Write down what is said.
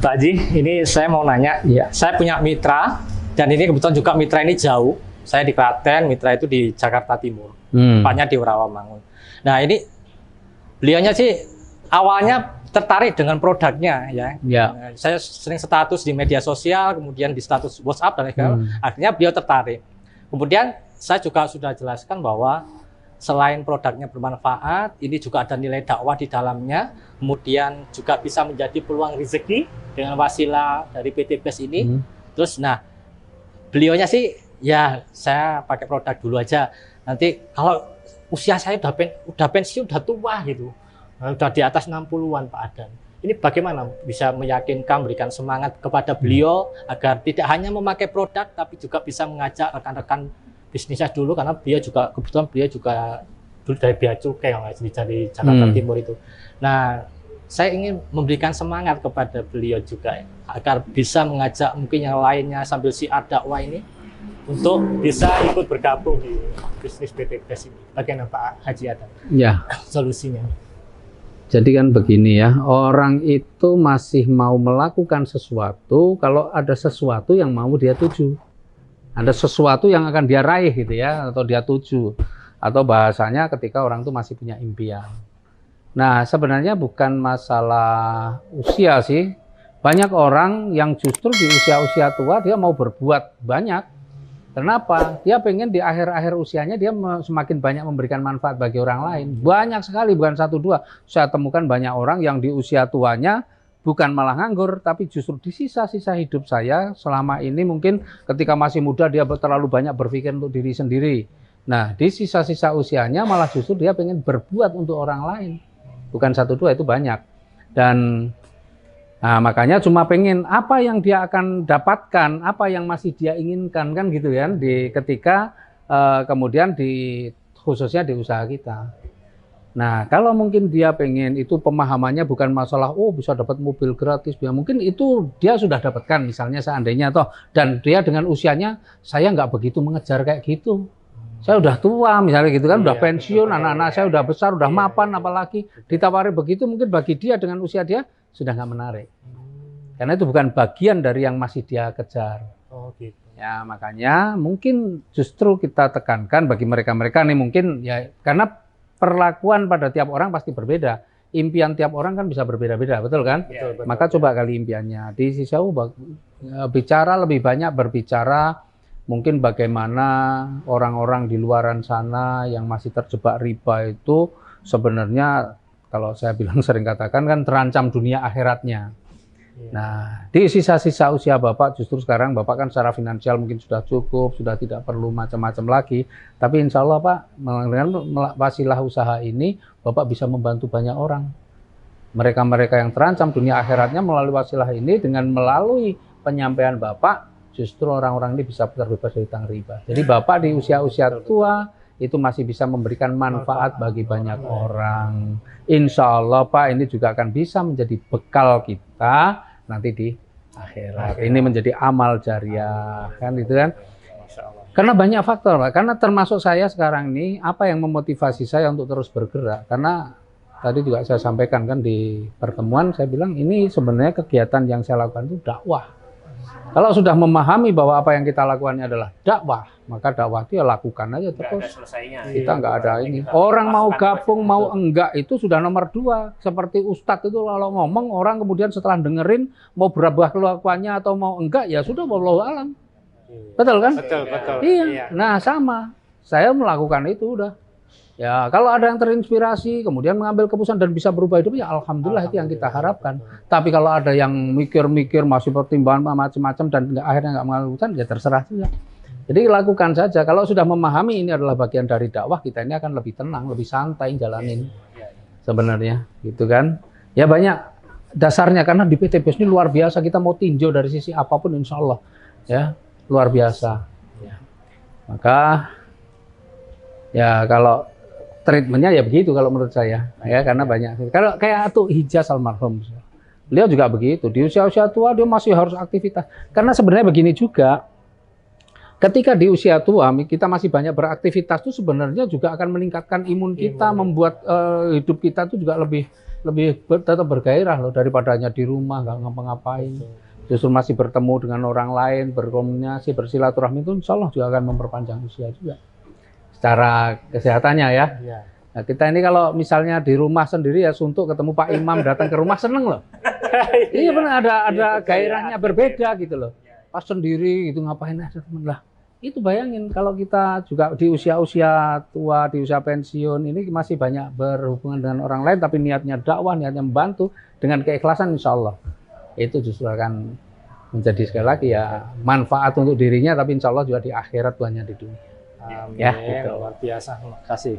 Pak Haji, ini saya mau nanya. Iya. Saya punya mitra, dan ini kebetulan juga mitra ini jauh. Saya di Klaten, mitra itu di Jakarta Timur. Tepatnya di Rawamangun. Nah, ini beliaunya sih awalnya tertarik dengan produknya ya. Ya. Saya sering status di media sosial, kemudian di status WhatsApp dan lain-lain. Akhirnya beliau tertarik. Kemudian saya juga sudah jelaskan bahwa selain produknya bermanfaat, ini juga ada nilai dakwah di dalamnya. Kemudian juga bisa menjadi peluang rezeki dengan wasilah dari PT BES ini. Terus, nah, beliaunya sih, ya saya pakai produk dulu aja. Nanti kalau usia saya udah pensiun, udah tua gitu, udah di atas 60-an Pak Adan. Ini bagaimana bisa meyakinkan, berikan semangat kepada beliau agar tidak hanya memakai produk, tapi juga bisa mengajak rekan-rekan bisnisnya dulu, karena beliau juga kebetulan dulu dari Bea Cukai dari Jakarta Timur itu. Nah, saya ingin memberikan semangat kepada beliau juga agar bisa mengajak mungkin yang lainnya sambil siar dakwah ini untuk bisa ikut bergabung di bisnis PT BES ini. Bagaimana Pak Haji Adam? Ya. Solusinya. Jadi kan begini ya, orang itu masih mau melakukan sesuatu kalau ada sesuatu yang mau dia tuju. Ada sesuatu yang akan dia raih gitu ya, atau dia tuju. Atau bahasanya ketika orang itu masih punya impian. Nah, sebenarnya bukan masalah usia sih. Banyak orang yang justru di usia-usia tua dia mau berbuat banyak. Kenapa? Dia pengen di akhir-akhir usianya dia semakin banyak memberikan manfaat bagi orang lain. Banyak sekali, bukan satu dua. Saya temukan banyak orang yang di usia tuanya bukan malah nganggur, tapi justru di sisa-sisa hidup saya selama ini mungkin ketika masih muda dia terlalu banyak berpikir untuk diri sendiri. Nah, di sisa-sisa usianya malah justru dia pengen berbuat untuk orang lain. Bukan satu dua, itu banyak. Dan nah, makanya cuma pengen apa yang dia akan dapatkan, apa yang masih dia inginkan, kan gitu ya, ketika kemudian khususnya di usaha kita. Nah, kalau mungkin dia pengen itu pemahamannya bukan masalah bisa dapat mobil gratis, ya mungkin itu dia sudah dapatkan misalnya seandainya toh, dan dia dengan usianya saya nggak begitu mengejar kayak gitu. Saya udah tua misalnya gitu kan, udah pensiun, anak-anak saya udah besar, udah mapan, apalagi ditawari begitu, mungkin bagi dia dengan usia dia sudah nggak menarik. Karena itu bukan bagian dari yang masih dia kejar. Oh, gitu. Ya, makanya mungkin justru kita tekankan bagi mereka-mereka nih mungkin ya, karena perlakuan pada tiap orang pasti berbeda. Impian tiap orang kan bisa berbeda-beda, betul kan? Betul, Maka coba kali impiannya. Di sisi bicara lebih banyak berbicara mungkin bagaimana orang-orang di luaran sana yang masih terjebak riba itu sebenarnya kalau saya bilang sering katakan kan terancam dunia akhiratnya. Nah, di sisa-sisa usia Bapak justru sekarang Bapak kan secara finansial mungkin sudah cukup, sudah tidak perlu macam-macam lagi. Tapi insya Allah Pak, dengan wasilah usaha ini Bapak bisa membantu banyak orang. Mereka-mereka yang terancam dunia akhiratnya melalui wasilah ini, dengan melalui penyampaian Bapak, justru orang-orang ini bisa terbebas dari hutang riba. Jadi Bapak di usia-usia tua itu masih bisa memberikan manfaat bagi banyak orang. Insya Allah Pak, ini juga akan bisa menjadi bekal kita nanti di akhirat. Ini menjadi amal jariah, kan itu kan. Karena banyak faktor Pak. Karena termasuk saya sekarang ini, apa yang memotivasi saya untuk terus bergerak. Karena tadi juga saya sampaikan kan di pertemuan, saya bilang ini sebenarnya kegiatan yang saya lakukan itu dakwah. Kalau sudah memahami bahwa apa yang kita lakukannya adalah dakwah, maka dakwah itu ya lakukan aja terus. Kita nggak ada ini. Orang mau gabung, mau enggak itu sudah nomor dua. Seperti Ustadz itu kalau ngomong, orang kemudian setelah dengerin mau berubah kelakuannya atau mau enggak, ya sudah wallahu alam. Betul kan? Betul, betul. Iya. Nah sama, saya melakukan itu udah. Ya, kalau ada yang terinspirasi, kemudian mengambil keputusan dan bisa berubah hidup, ya alhamdulillah itu yang kita harapkan. Tapi kalau ada yang mikir-mikir, masih pertimbangan macam-macam dan akhirnya nggak mengambil keputusan, ya terserah saja. Jadi lakukan saja. Kalau sudah memahami ini adalah bagian dari dakwah, kita ini akan lebih tenang, lebih santai jalanin. Sebenarnya, gitu kan? Ya banyak dasarnya, karena di PT BES ini luar biasa. Kita mau tinjau dari sisi apapun, insya Allah, ya luar biasa. Maka, ya kalau treatmentnya ya begitu kalau menurut saya, ya karena banyak. Kalau kayak Atuk Hijaz almarhum, beliau juga begitu. Di usia-usia tua dia masih harus aktivitas. Karena sebenarnya begini juga, ketika di usia tua kita masih banyak beraktivitas itu sebenarnya juga akan meningkatkan imun kita, membuat hidup kita itu juga lebih tetap bergairah loh daripada hanya di rumah nggak ngapa-ngapain. Justru masih bertemu dengan orang lain, berkomunikasi, bersilaturahmi itu insya Allah juga akan memperpanjang usia juga. Secara kesehatannya ya. Iya. Nah, kita ini kalau misalnya di rumah sendiri ya suntuk ketemu Pak Imam datang ke rumah seneng loh. Iya benar ada gairahnya berbeda gitu loh. Pas sendiri gitu ngapain ada temen lah. Itu bayangin kalau kita juga di usia-usia tua, di usia pensiun ini masih banyak berhubungan dengan orang lain tapi niatnya dakwah, niatnya membantu dengan keikhlasan insya Allah. Itu justru akan menjadi sekali lagi ya manfaat untuk dirinya tapi insya Allah juga di akhirat bukannya di dunia. Amin. Ya, gitu. Luar biasa. Terima kasih.